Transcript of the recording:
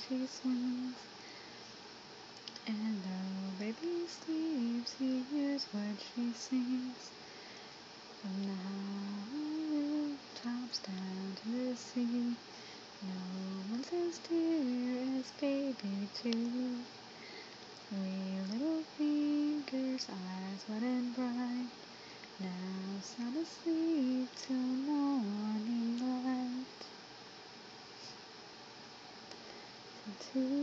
she swings. And though baby sleeps, he hears what she sings. From the high tops down to the sea, no one's as dear as baby too. Wee little fingers, eyes wide and bright, now sound asleep till morning light. To